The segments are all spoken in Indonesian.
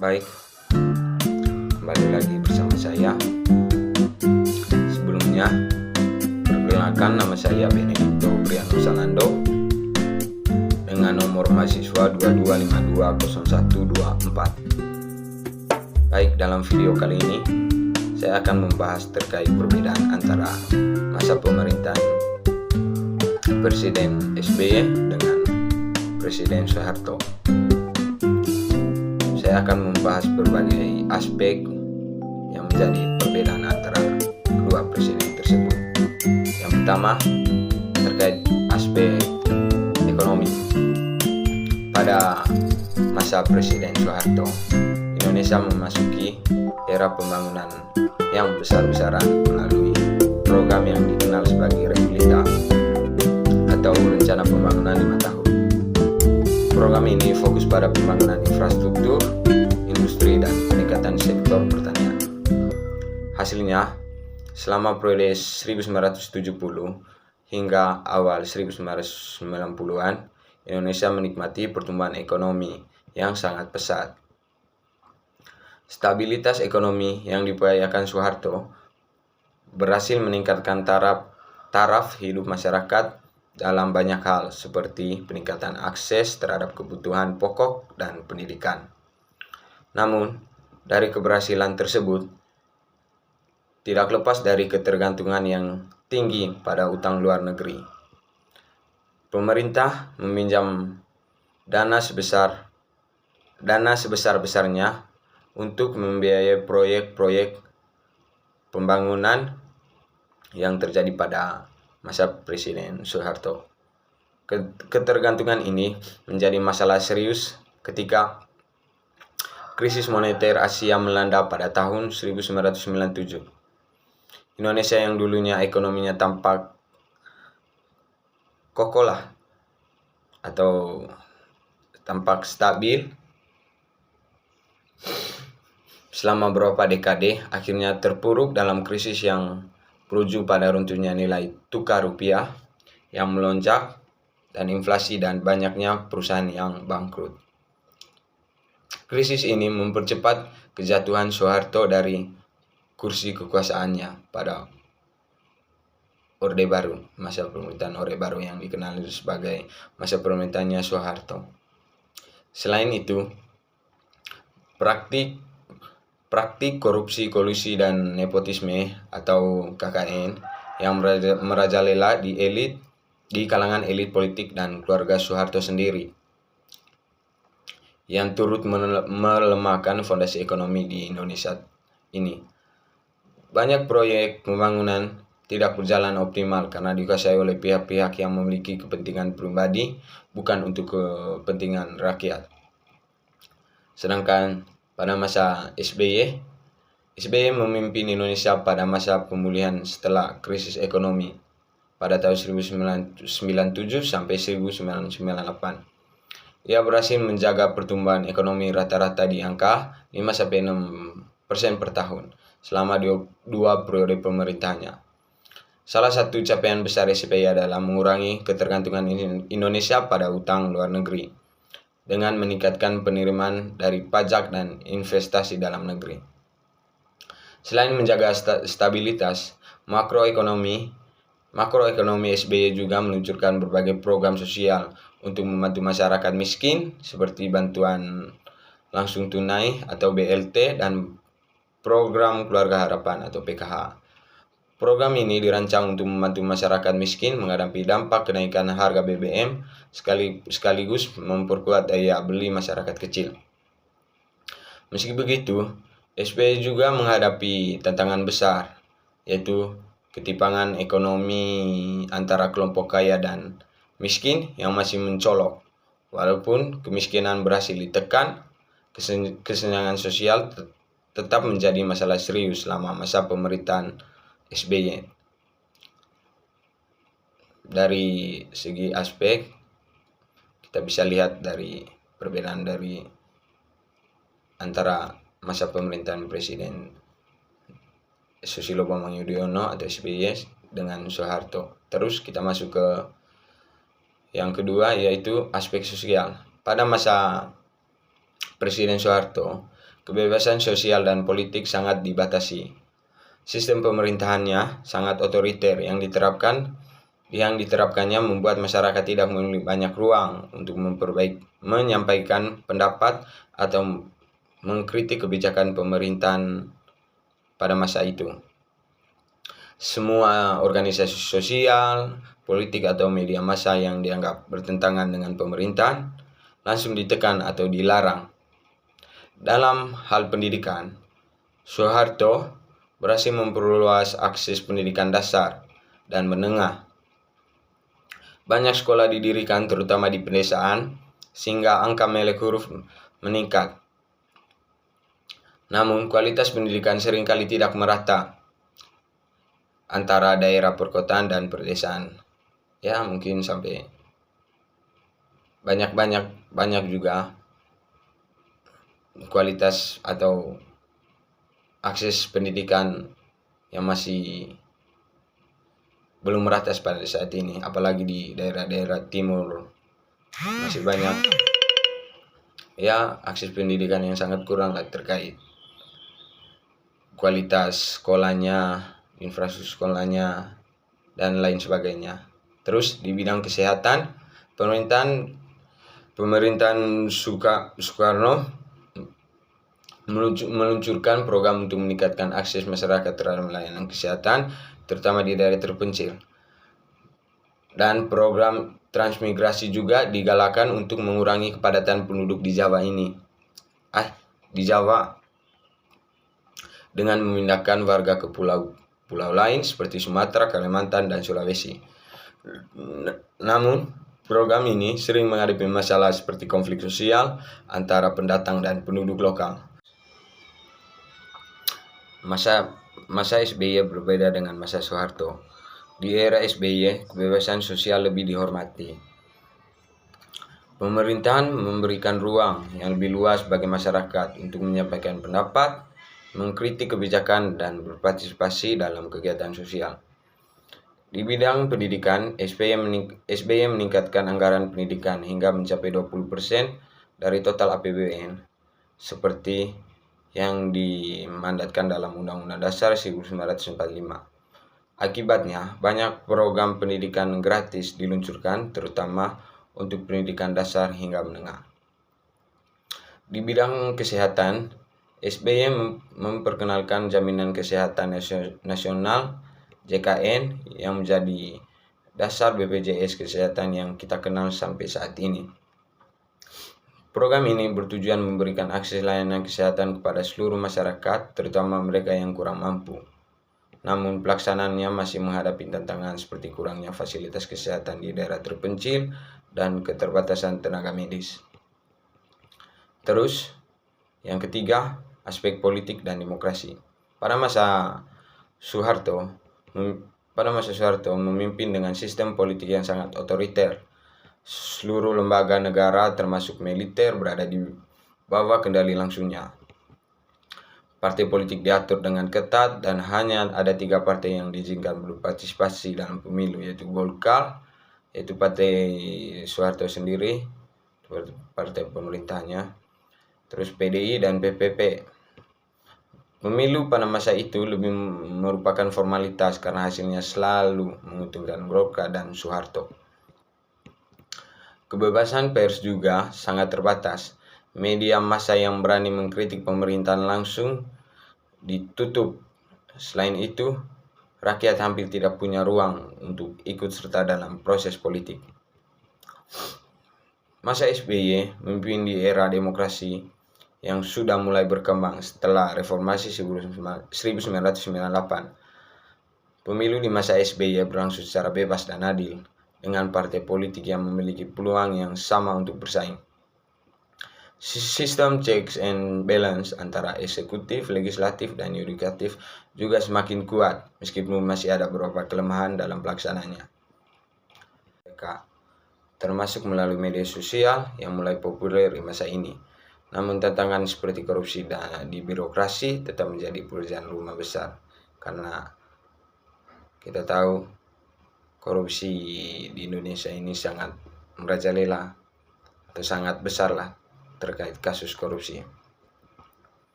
Baik, kembali lagi bersama saya. Sebelumnya, perkenalkan, nama saya Benedikto Priano Salando dengan nomor mahasiswa 22520124. Baik, dalam video kali ini saya akan membahas terkait perbedaan antara masa pemerintahan Presiden SBY dengan Presiden Soeharto. Saya akan membahas berbagai aspek yang menjadi perbedaan antara kedua presiden tersebut. Yang pertama, terkait aspek ekonomi. Pada masa Presiden Soeharto, Indonesia memasuki era pembangunan yang besar-besaran melalui program yang dikenal sebagai REPLITA atau Rencana Pembangunan 5 Tahun. Program ini fokus pada pembangunan infrastruktur, industri, dan peningkatan sektor pertanian. Hasilnya, selama periode 1970 hingga awal 1990-an, Indonesia menikmati pertumbuhan ekonomi yang sangat pesat. Stabilitas ekonomi yang diupayakan Soeharto berhasil meningkatkan taraf hidup masyarakat dalam banyak hal seperti peningkatan akses terhadap kebutuhan pokok dan pendidikan. Namun, dari keberhasilan tersebut tidak lepas dari ketergantungan yang tinggi pada utang luar negeri. Pemerintah meminjam dana sebesar-besarnya untuk membiayai proyek-proyek pembangunan yang terjadi pada masa Presiden Soeharto. Ketergantungan ini menjadi masalah serius ketika krisis moneter Asia melanda pada tahun 1997. Indonesia yang dulunya ekonominya tampak kokoh atau tampak stabil selama beberapa dekade, akhirnya terpuruk dalam krisis yang berujung pada runtuhnya nilai tukar rupiah yang melonjak dan inflasi dan banyaknya perusahaan yang bangkrut. Krisis ini mempercepat kejatuhan Soeharto dari kursi kekuasaannya pada Orde Baru, masa pemerintahan Orde Baru yang dikenal sebagai masa pemerintahannya Soeharto. Selain itu, praktik korupsi, kolusi, dan nepotisme atau KKN yang merajalela di kalangan elit politik dan keluarga Soeharto sendiri yang turut melemahkan fondasi ekonomi di Indonesia ini. Banyak proyek pembangunan tidak berjalan optimal karena dikuasai oleh pihak-pihak yang memiliki kepentingan pribadi, bukan untuk kepentingan rakyat. Sedangkan pada masa SBY memimpin Indonesia pada masa pemulihan setelah krisis ekonomi pada tahun 1997 sampai 1998. Ia berhasil menjaga pertumbuhan ekonomi rata-rata di angka 5-6% per tahun selama dua periode pemerintahannya. Salah satu capaian besar SBY adalah mengurangi ketergantungan Indonesia pada utang luar negeri dengan meningkatkan penerimaan dari pajak dan investasi dalam negeri. Selain menjaga stabilitas makroekonomi SBY juga meluncurkan berbagai program sosial untuk membantu masyarakat miskin seperti bantuan langsung tunai atau BLT dan program Keluarga Harapan atau PKH. Program ini dirancang untuk membantu masyarakat miskin menghadapi dampak kenaikan harga BBM sekaligus memperkuat daya beli masyarakat kecil. Meski begitu, SBY juga menghadapi tantangan besar, yaitu ketimpangan ekonomi antara kelompok kaya dan miskin yang masih mencolok. Walaupun kemiskinan berhasil ditekan, kesenjangan sosial tetap menjadi masalah serius selama masa pemerintahan SBY. Dari segi aspek, kita bisa lihat dari perbedaan dari antara masa pemerintahan Presiden Susilo Bambang Yudhoyono atau SBY dengan Soeharto. Terus kita masuk ke yang kedua, yaitu aspek sosial. Pada masa Presiden Soeharto, kebebasan sosial dan politik sangat dibatasi. Sistem pemerintahannya sangat otoriter yang diterapkannya membuat masyarakat tidak memiliki banyak ruang untuk menyampaikan pendapat atau mengkritik kebijakan pemerintahan pada masa itu. Semua organisasi sosial, politik atau media massa yang dianggap bertentangan dengan pemerintahan langsung ditekan atau dilarang. Dalam hal pendidikan, Soeharto berhasil memperluas akses pendidikan dasar dan menengah. Banyak sekolah didirikan terutama di pedesaan sehingga angka melek huruf meningkat. Namun kualitas pendidikan seringkali tidak merata antara daerah perkotaan dan pedesaan. Ya, mungkin sampai banyak juga kualitas atau akses pendidikan yang masih belum merata pada saat ini, apalagi di daerah-daerah timur masih banyak ya akses pendidikan yang sangat kurang terkait kualitas sekolahnya, infrastruktur sekolahnya, dan lain sebagainya. Terus di bidang kesehatan, pemerintahan Soekarno meluncurkan program untuk meningkatkan akses masyarakat terhadap layanan kesehatan, terutama di daerah terpencil. Dan program transmigrasi juga digalakan untuk mengurangi kepadatan penduduk di Jawa dengan memindahkan warga ke pulau lain seperti Sumatera, Kalimantan, dan Sulawesi. Namun, program ini sering menghadapi masalah seperti konflik sosial antara pendatang dan penduduk lokal. Masa SBY berbeda dengan masa Soeharto. Di era SBY, kebebasan sosial lebih dihormati. Pemerintahan memberikan ruang yang lebih luas bagi masyarakat untuk menyampaikan pendapat, mengkritik kebijakan, dan berpartisipasi dalam kegiatan sosial. Di bidang pendidikan, SBY meningkatkan anggaran pendidikan hingga mencapai 20% dari total APBN, seperti yang dimandatkan dalam Undang-Undang Dasar 1945. Akibatnya, banyak program pendidikan gratis diluncurkan, terutama untuk pendidikan dasar hingga menengah. Di bidang kesehatan, SBY memperkenalkan Jaminan Kesehatan Nasional JKN yang menjadi dasar BPJS Kesehatan yang kita kenal sampai saat ini. Program ini bertujuan memberikan akses layanan kesehatan kepada seluruh masyarakat, terutama mereka yang kurang mampu. Namun pelaksanaannya masih menghadapi tantangan seperti kurangnya fasilitas kesehatan di daerah terpencil dan keterbatasan tenaga medis. Terus, yang ketiga, aspek politik dan demokrasi. Pada masa Soeharto memimpin dengan sistem politik yang sangat otoriter. Seluruh lembaga negara termasuk militer berada di bawah kendali langsungnya. Partai politik diatur dengan ketat dan hanya ada 3 partai yang diizinkan berpartisipasi dalam pemilu, yaitu Golkar, yaitu Partai Soeharto sendiri, partai pemerintahnya, terus PDI dan PPP. Pemilu pada masa itu lebih merupakan formalitas karena hasilnya selalu menguntungkan Golkar dan Soeharto. Kebebasan pers juga sangat terbatas. Media massa yang berani mengkritik pemerintahan langsung ditutup. Selain itu, rakyat hampir tidak punya ruang untuk ikut serta dalam proses politik. Masa SBY memimpin di era demokrasi yang sudah mulai berkembang setelah reformasi 1998. Pemilu di masa SBY berlangsung secara bebas dan adil, dengan partai politik yang memiliki peluang yang sama untuk bersaing. Sistem checks and balance antara eksekutif, legislatif, dan yudikatif juga semakin kuat, meskipun masih ada beberapa kelemahan dalam pelaksanaannya. Termasuk melalui media sosial yang mulai populer di masa ini. Namun tantangan seperti korupsi di birokrasi tetap menjadi pekerjaan rumah besar, karena kita tahu korupsi di Indonesia ini sangat merajalela atau sangat besar lah terkait kasus korupsi.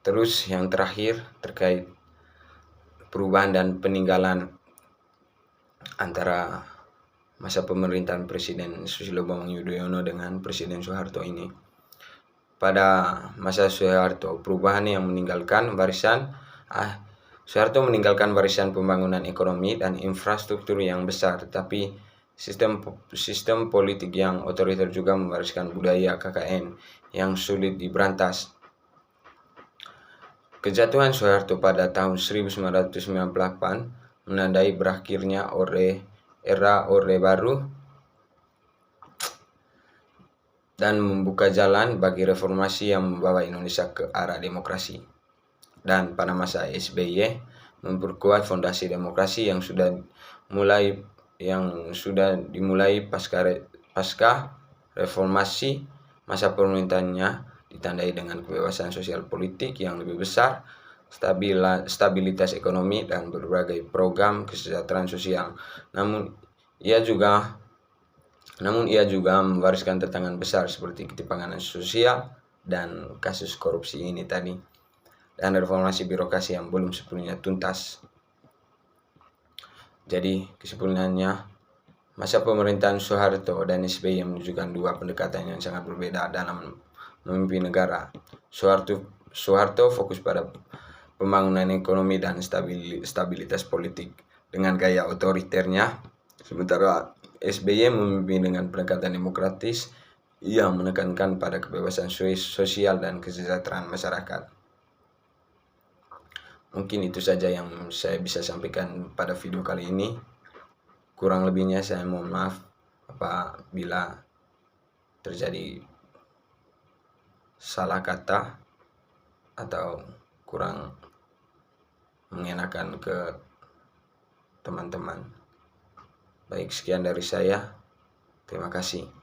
Terus yang terakhir terkait perubahan dan peninggalan antara masa pemerintahan Presiden Susilo Bambang Yudhoyono dengan Presiden Soeharto ini. Pada masa Soeharto, perubahan yang meninggalkan warisan Soeharto meninggalkan warisan pembangunan ekonomi dan infrastruktur yang besar, tetapi sistem politik yang otoriter juga mewariskan budaya KKN yang sulit diberantas. Kejatuhan Soeharto pada tahun 1998 menandai berakhirnya era Orde Baru dan membuka jalan bagi reformasi yang membawa Indonesia ke arah demokrasi. Dan pada masa SBY memperkuat fondasi demokrasi yang sudah dimulai pasca reformasi. Masa pemerintahannya ditandai dengan kebebasan sosial politik yang lebih besar, stabilitas ekonomi, dan berbagai program kesejahteraan sosial. Namun ia juga mewariskan tantangan besar seperti ketimpangan sosial dan kasus korupsi ini tadi, dan reformasi birokrasi yang belum sepenuhnya tuntas. Jadi kesimpulannya, masa pemerintahan Soeharto dan SBY menunjukkan dua pendekatan yang sangat berbeda dalam memimpin negara. Soeharto fokus pada pembangunan ekonomi dan stabilitas politik dengan gaya otoriternya, sementara SBY memimpin dengan pendekatan demokratis yang menekankan pada kebebasan sosial dan kesejahteraan masyarakat. Mungkin itu saja yang saya bisa sampaikan pada video kali ini. Kurang lebihnya saya mohon maaf apabila terjadi salah kata atau kurang mengenakan ke teman-teman. Baik, sekian dari saya. Terima kasih.